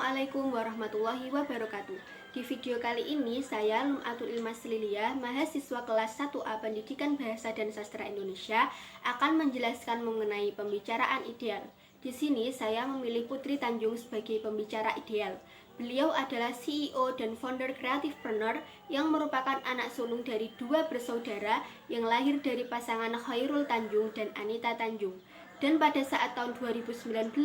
Assalamualaikum warahmatullahi wabarakatuh. Di video kali ini saya Lum'atul Ilmas Liliyah, mahasiswa kelas 1A Pendidikan Bahasa dan Sastra Indonesia akan menjelaskan mengenai pembicaraan ideal. Di sini saya memilih Putri Tanjung sebagai pembicara ideal. Beliau adalah CEO dan founder Creativepreneur yang merupakan anak sulung dari dua bersaudara yang lahir dari pasangan Khairul Tanjung dan Anita Tanjung. Dan pada saat tahun 2019,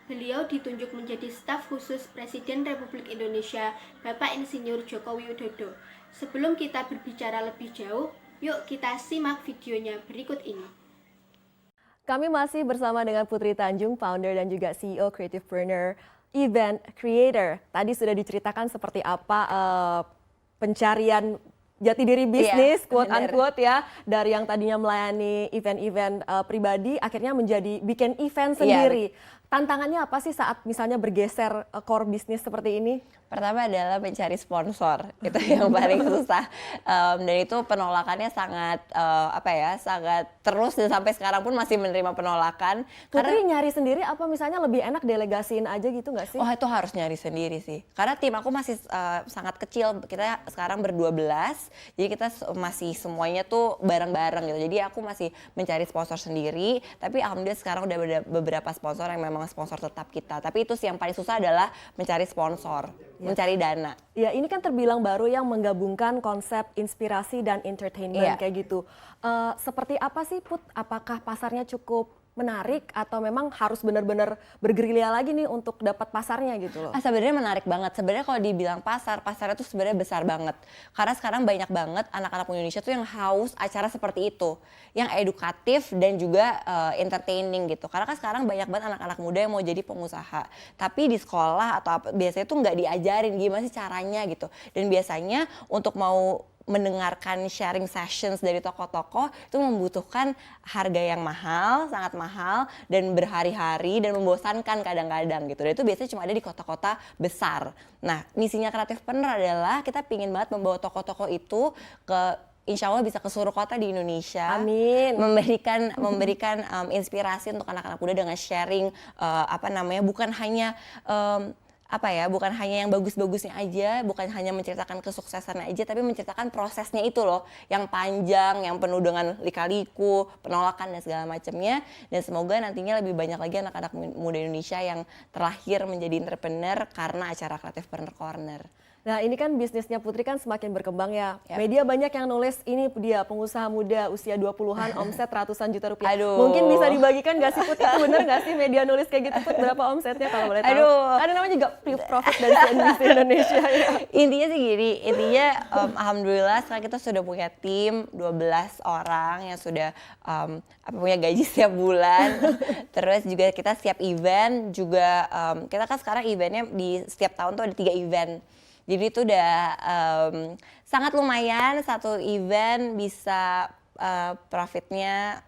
beliau ditunjuk menjadi staf khusus Presiden Republik Indonesia, Bapak Insinyur Joko Widodo. Sebelum kita berbicara lebih jauh, yuk kita simak videonya berikut ini. Kami masih bersama dengan Putri Tanjung, founder dan juga CEO Creativepreneur, event creator. Tadi sudah diceritakan seperti apa pencarian jati diri bisnis, quote unquote ya, dari yang tadinya melayani event-event pribadi, akhirnya menjadi bikin event sendiri. Tantangannya apa sih saat misalnya bergeser core bisnis seperti ini? Pertama adalah mencari sponsor, itu yang paling susah, dan itu penolakannya sangat sangat terus dan sampai sekarang pun masih menerima penolakan. Putri nyari sendiri apa misalnya lebih enak delegasiin aja gitu nggak sih? Oh, itu harus nyari sendiri sih, karena tim aku masih sangat kecil, kita sekarang ber-12, jadi kita masih semuanya tuh bareng-bareng gitu, jadi aku masih mencari sponsor sendiri, tapi alhamdulillah sekarang udah ada beberapa sponsor yang memang sponsor tetap kita, tapi itu sih yang paling susah adalah mencari sponsor. Mencari dana. Ya, ini kan terbilang baru yang menggabungkan konsep inspirasi dan entertainment kayak gitu. Seperti apa sih Put? Apakah pasarnya cukup menarik atau memang harus benar-benar bergerilya lagi nih untuk dapat pasarnya gitu loh? Sebenarnya menarik banget. Sebenarnya kalau dibilang pasarnya tuh sebenarnya besar banget. Karena sekarang banyak banget anak-anak Indonesia tuh yang haus acara seperti itu, yang edukatif dan juga entertaining gitu. Karena kan sekarang banyak banget anak-anak muda yang mau jadi pengusaha, tapi di sekolah atau apa biasanya tuh nggak diajarin gimana sih caranya gitu. Dan biasanya untuk mau mendengarkan sharing sessions dari tokoh-tokoh itu membutuhkan harga yang mahal, sangat mahal, dan berhari-hari dan membosankan kadang-kadang gitu. Dan itu biasanya cuma ada di kota-kota besar. Nah, misinya Creativepreneur adalah kita pingin banget membawa tokoh-tokoh itu ke insya Allah bisa ke seluruh kota di Indonesia. Amin. Memberikan inspirasi untuk anak-anak muda dengan sharing bukan hanya bukan hanya yang bagus-bagusnya aja, bukan hanya menceritakan kesuksesannya aja, tapi menceritakan prosesnya itu loh, yang panjang, yang penuh dengan lika-liku, penolakan dan segala macamnya. Dan semoga nantinya lebih banyak lagi anak-anak muda Indonesia yang terlahir menjadi entrepreneur karena acara Creativepreneur Corner. Nah, ini kan bisnisnya Putri kan semakin berkembang ya. Media banyak yang nulis ini dia pengusaha muda usia 20-an omset ratusan juta rupiah. Aduh. Mungkin bisa dibagikan nggak sih Put? Itu bener nggak sih media nulis kayak gitu Put? Berapa omsetnya kalau boleh tahu? Aduh. Ada namanya juga profit dari CNBC Indonesia ya. Intinya sih gini, alhamdulillah sekarang kita sudah punya tim 12 orang yang sudah punya gaji setiap bulan. Terus juga kita setiap event juga kita kan sekarang eventnya di setiap tahun tuh ada 3 event. Jadi itu udah sangat lumayan, satu event bisa profitnya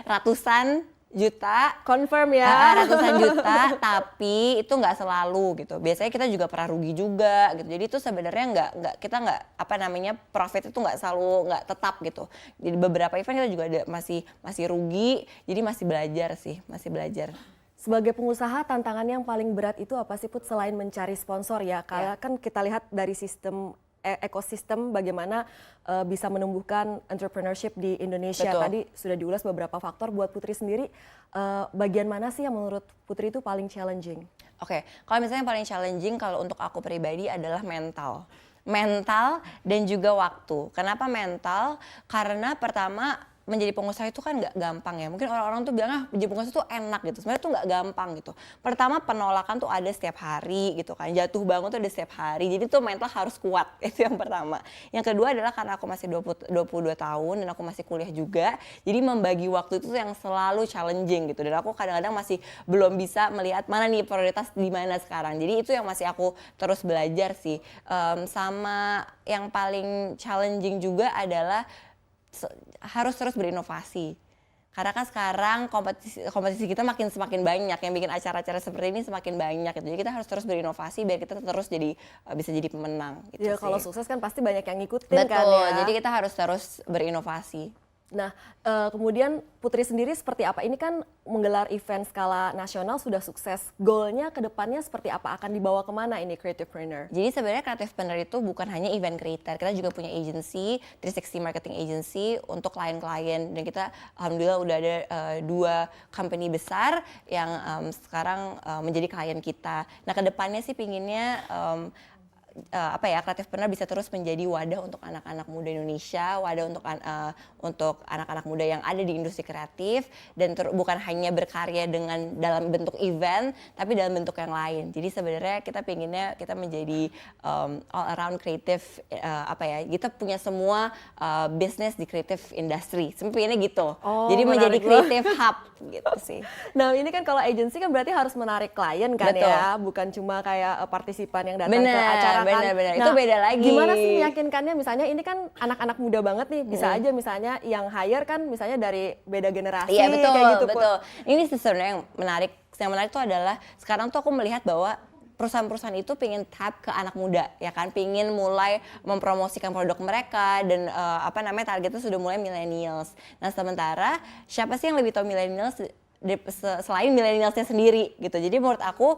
ratusan juta. Confirm ya. Ratusan juta, tapi itu nggak selalu gitu. Biasanya kita juga pernah rugi juga gitu. Jadi itu sebenarnya kita nggak profit itu nggak selalu nggak tetap gitu. Jadi beberapa event kita juga ada masih rugi. Jadi masih belajar. Sebagai pengusaha, tantangan yang paling berat itu apa sih Put selain mencari sponsor ya? Karena kan kita lihat dari sistem ekosistem bagaimana bisa menumbuhkan entrepreneurship di Indonesia. Betul. Tadi sudah diulas beberapa faktor. Buat Putri sendiri, bagian mana sih yang menurut Putri itu paling challenging? Oke, kalau misalnya yang paling challenging kalau untuk aku pribadi adalah mental dan juga waktu. Kenapa mental? Karena pertama menjadi pengusaha itu kan nggak gampang ya. Mungkin orang-orang tuh bilang menjadi pengusaha itu enak gitu. Sebenarnya tuh nggak gampang gitu. Pertama penolakan tuh ada setiap hari gitu kan. Jatuh bangun tuh ada setiap hari. Jadi tuh mental harus kuat. Itu yang pertama. Yang kedua adalah karena aku masih 22 tahun dan aku masih kuliah juga. Jadi membagi waktu itu yang selalu challenging gitu. Dan aku kadang-kadang masih belum bisa melihat mana nih prioritas di mana sekarang. Jadi itu yang masih aku terus belajar sih. Sama yang paling challenging juga adalah harus terus berinovasi. Karena kan sekarang kompetisi kita semakin banyak, yang bikin acara-acara seperti ini semakin banyak gitu. Jadi kita harus terus berinovasi biar kita terus bisa jadi pemenang gitu. Ya kalau sukses kan pasti banyak yang ngikutin. Betul, kan ya. jadi kita harus terus berinovasi. Nah, kemudian Putri sendiri seperti apa? Ini kan menggelar event skala nasional sudah sukses. Goalnya ke depannya seperti apa? Akan dibawa kemana ini Creativepreneur? Jadi sebenarnya Creativepreneur itu bukan hanya event creator, kita juga punya agency, 360 marketing agency untuk klien-klien, dan kita alhamdulillah udah ada 2 company besar yang sekarang menjadi klien kita. Nah, ke depannya sih pinginnya Creativepreneur bisa terus menjadi wadah untuk anak-anak muda Indonesia, wadah untuk anak-anak muda yang ada di industri kreatif, dan bukan hanya berkarya dengan dalam bentuk event, tapi dalam bentuk yang lain. Jadi sebenarnya kita pinginnya kita menjadi all around creative, kita punya semua bisnis di creative industry. Sebenarnya gitu. Jadi menjadi creative hub gitu sih. Nah, ini kan kalau agency kan berarti harus menarik klien kan. Betul. Ya, bukan cuma kayak partisipan yang datang ke acara. Benar. Nah, itu beda lagi. Gimana sih meyakinkannya? Misalnya ini kan anak-anak muda banget nih, bisa aja misalnya yang hire kan misalnya dari beda generasi. Iya, betul, kayak gitu. Betul. Ini sebenarnya yang menarik. Yang menarik itu adalah sekarang tuh aku melihat bahwa perusahaan-perusahaan itu pingin tap ke anak muda, ya kan, pingin mulai mempromosikan produk mereka, dan targetnya sudah mulai millennials. Nah, sementara siapa sih yang lebih tahu millennials selain millennialsnya sendiri gitu. Jadi menurut aku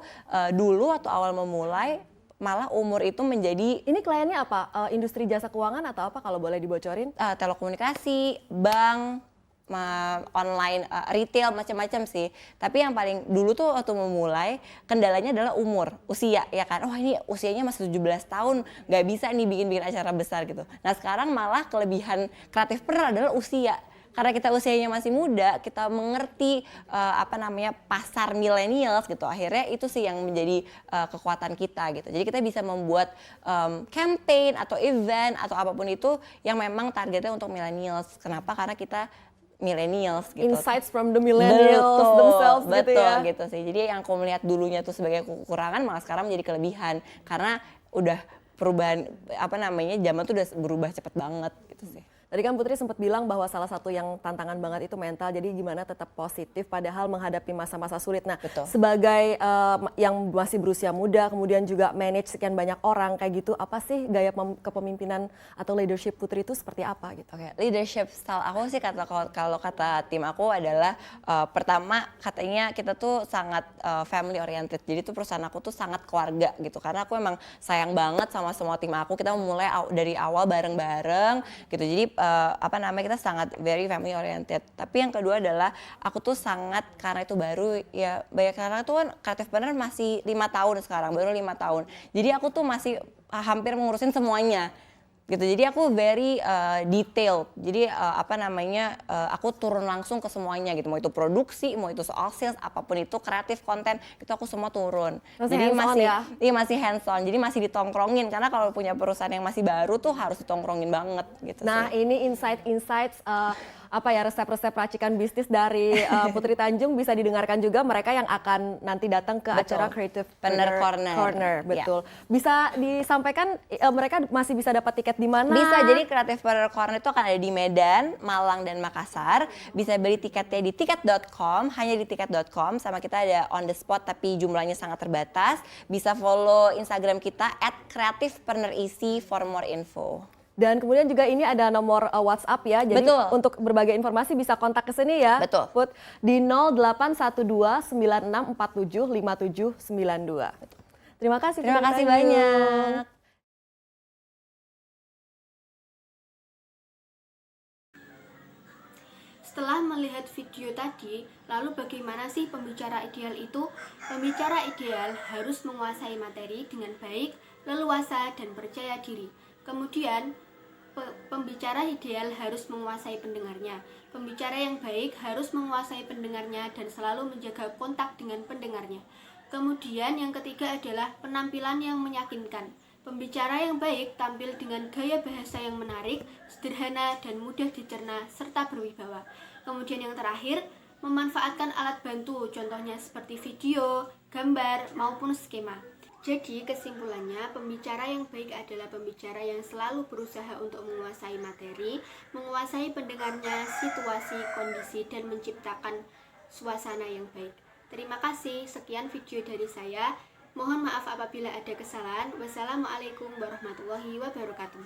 dulu waktu awal memulai malah umur itu menjadi... Ini kliennya apa? Industri jasa keuangan atau apa kalau boleh dibocorin? Telekomunikasi, bank, online, retail, macam-macam sih. Tapi yang paling dulu tuh waktu memulai kendalanya adalah umur, usia, ya kan. Oh, ini usianya masih 17 tahun, nggak bisa nih bikin acara besar gitu. Nah, sekarang malah kelebihan Creativepreneur adalah usia. Karena kita usianya masih muda, kita mengerti pasar millennials gitu. Akhirnya itu sih yang menjadi kekuatan kita gitu. Jadi kita bisa membuat campaign atau event atau apapun itu yang memang targetnya untuk millennials. Kenapa? Karena kita millennials gitu. Insights from the millennials themselves gitu ya. Betul gitu sih. Jadi yang aku melihat dulunya tuh sebagai kekurangan malah sekarang menjadi kelebihan. Karena udah perubahan zaman tuh udah berubah cepat banget gitu sih. Tadi kan Putri sempat bilang bahwa salah satu yang tantangan banget itu mental, jadi gimana tetap positif padahal menghadapi masa-masa sulit. Nah, betul. Sebagai yang masih berusia muda, kemudian juga manage sekian banyak orang kayak gitu, apa sih gaya kepemimpinan atau leadership Putri itu seperti apa gitu? Oke, leadership style aku sih kalau kata tim aku adalah pertama katanya kita tuh sangat family oriented. Jadi tuh perusahaan aku tuh sangat keluarga gitu. Karena aku emang sayang banget sama semua tim aku. Kita memulai dari awal bareng-bareng gitu. Jadi kita sangat very family oriented. Tapi yang kedua adalah aku tuh sangat, karena itu baru ya, karena tuh kan Creativepreneur masih 5 tahun sekarang, baru 5 tahun. Jadi aku tuh masih hampir mengurusin semuanya gitu. Jadi aku very detailed. Jadi aku turun langsung ke semuanya gitu. Mau itu produksi, mau itu soal sales, apapun itu, kreatif konten, itu aku semua turun. Jadi masih hands on. Jadi masih ditongkrongin, karena kalau punya perusahaan yang masih baru tuh harus ditongkrongin banget gitu. Nah, sih. Ini insights resep-resep racikan bisnis dari Putri Tanjung bisa didengarkan juga mereka yang akan nanti datang ke acara Creativepreneur Corner. Betul. Ya. Bisa disampaikan mereka masih bisa dapat tiket di mana? Bisa. Jadi Creativepreneur Corner itu akan ada di Medan, Malang, dan Makassar. Bisa beli tiketnya di tiket.com, hanya di tiket.com, sama kita ada on the spot tapi jumlahnya sangat terbatas. Bisa follow Instagram kita @creativepreneurEC for more info. Dan kemudian juga ini ada nomor WhatsApp ya, jadi untuk berbagai informasi bisa kontak ke sini ya. Betul. Put di 081296475792. Terima kasih. Terima kasih banyak. Setelah melihat video tadi, lalu bagaimana sih pembicara ideal itu? Pembicara ideal harus menguasai materi dengan baik, leluasa, dan percaya diri. Kemudian, pembicara ideal harus menguasai pendengarnya. Pembicara yang baik harus menguasai pendengarnya dan selalu menjaga kontak dengan pendengarnya. Kemudian yang ketiga adalah penampilan yang meyakinkan. Pembicara yang baik tampil dengan gaya bahasa yang menarik, sederhana, dan mudah dicerna, serta berwibawa. Kemudian yang terakhir, memanfaatkan alat bantu, contohnya seperti video, gambar, maupun skema. Jadi kesimpulannya, pembicara yang baik adalah pembicara yang selalu berusaha untuk menguasai materi, menguasai pendengarnya, situasi, kondisi, dan menciptakan suasana yang baik. Terima kasih, sekian video dari saya. Mohon maaf apabila ada kesalahan. Wassalamualaikum warahmatullahi wabarakatuh.